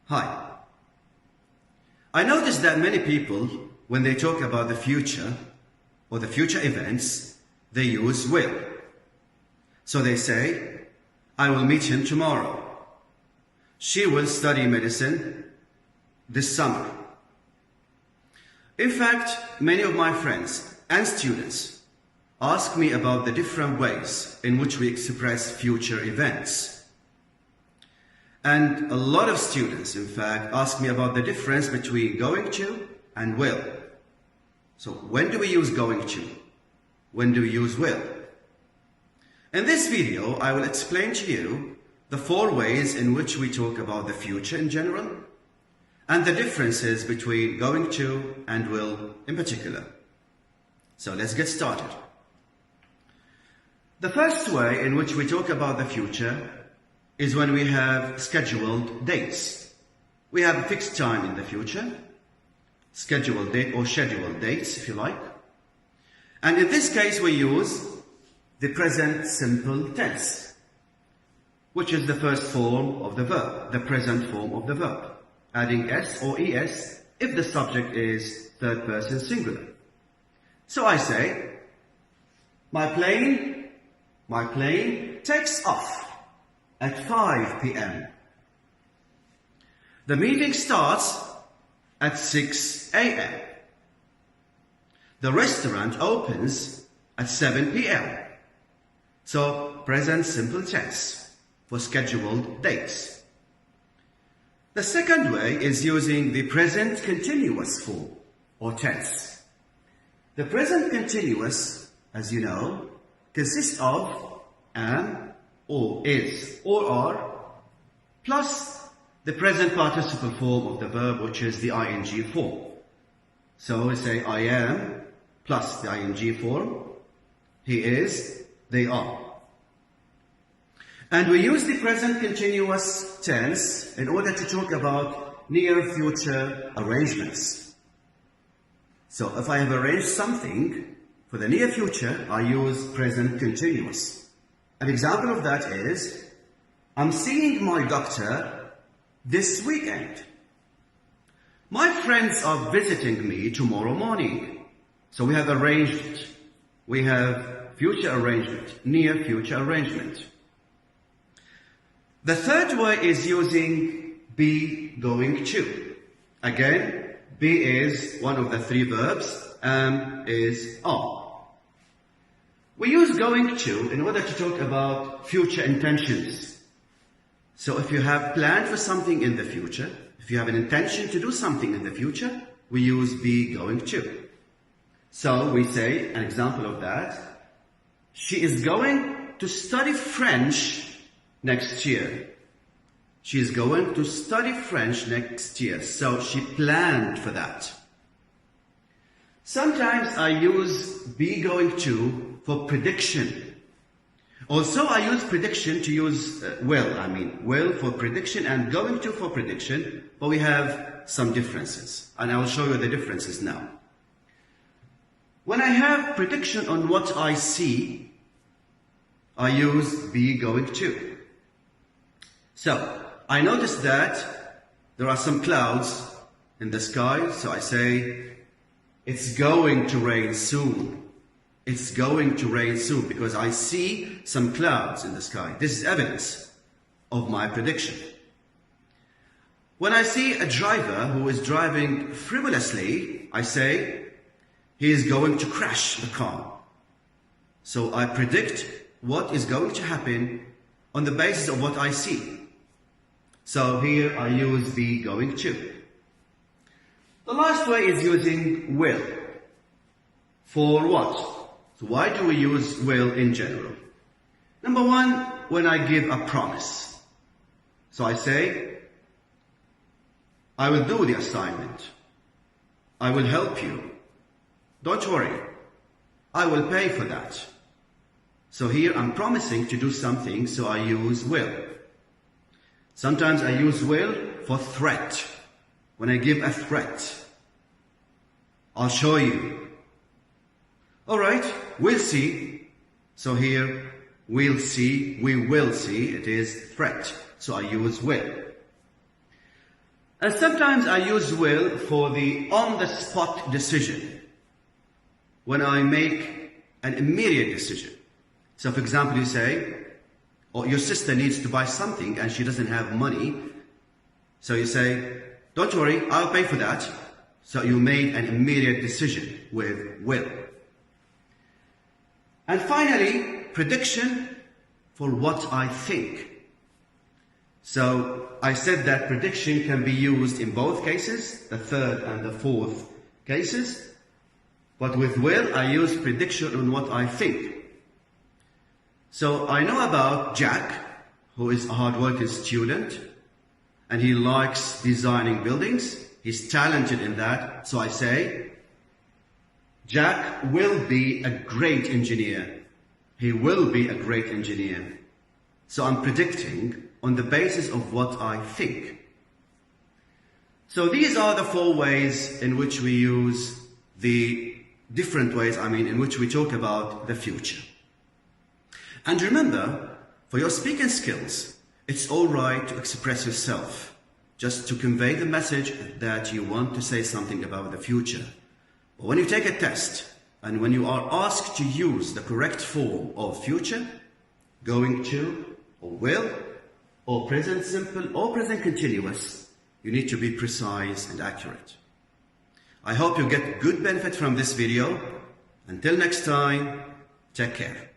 Hi. I noticed that many people, when they talk about the future or the future events, they use will. So they say, I will meet him tomorrow. She will study medicine this summer. In fact, many of my friends and students ask me about the different ways in which we express future events. And a lot of students, in fact, ask me about the difference between going to and will. So when do we use going to? When do we use will? In this video, I will explain to you the 4 ways in which we talk about the future in general and the differences between going to and will in particular. So let's get started. The first way in which we talk about the future is when we have scheduled dates. We have a fixed time in the future, scheduled date or scheduled dates if you like. And in this case we use the present simple tense, which is the first form of the verb, the present form of the verb, adding s or es if the subject is third person singular. So I say, my plane takes off at 5 p.m. The meeting starts at 6 a.m. The restaurant opens at 7 p.m. So, present simple tense for scheduled dates. The second way is using the present continuous form or tense. The present continuous, as you know, consists of am, or is, or are, plus the present participle form of the verb, which is the ing form. So we say I am plus the ing form, he is, they are. And we use the present continuous tense in order to talk about near future arrangements. So if I have arranged something for the near future, I use present continuous. An example of that is, I'm seeing my doctor this weekend. My friends are visiting me tomorrow morning. So we have arranged it. We have future arrangement, near future arrangement. The third way is using be going to. Again, be is one of the 3 verbs, is are. We use going to in order to talk about future intentions. So if you have planned for something in the future, if you have an intention to do something in the future, we use be going to. So we say, an example of that, she is going to study French next year. She is going to study French next year. So she planned for that. Sometimes I use be going to for prediction. Also, I use prediction to use will for prediction and going to for prediction, but we have some differences, and I will show you the differences now. When I have prediction on what I see, I use be going to. So, I noticed that there are some clouds in the sky, so I say, it's going to rain soon. It's going to rain soon because I see some clouds in the sky. This is evidence of my prediction. When I see a driver who is driving frivolously, I say, he is going to crash the car. So I predict what is going to happen on the basis of what I see. So here I use be going to. The last way is using will. For what? So why do we use will in general? Number 1, when I give a promise. So I say, I will do the assignment. I will help you. Don't worry. I will pay for that. So here I'm promising to do something, so I use will. Sometimes I use will for threat. When I give a threat, I'll show you. Alright, we'll see. So here, we'll see, we will see, it is threat. So I use will. And sometimes I use will for the on-the-spot decision, when I make an immediate decision. So for example, you say, or your sister needs to buy something and she doesn't have money. So you say, don't worry, I'll pay for that. So you made an immediate decision with will. And finally, prediction for what I think. So I said that prediction can be used in both cases, the third and the fourth cases. But with will, I use prediction on what I think. So I know about Jack, who is a hard-working student, and he likes designing buildings. He's talented in that. So I say, Jack will be a great engineer. He will be a great engineer. So I'm predicting on the basis of what I think. So these are the 4 ways in which we use the different ways, in which we talk about the future. And remember, for your speaking skills, it's all right to express yourself, just to convey the message that you want to say something about the future. But when you take a test, and when you are asked to use the correct form of future, going to, or will, or present simple, or present continuous, you need to be precise and accurate. I hope you get good benefit from this video. Until next time, take care.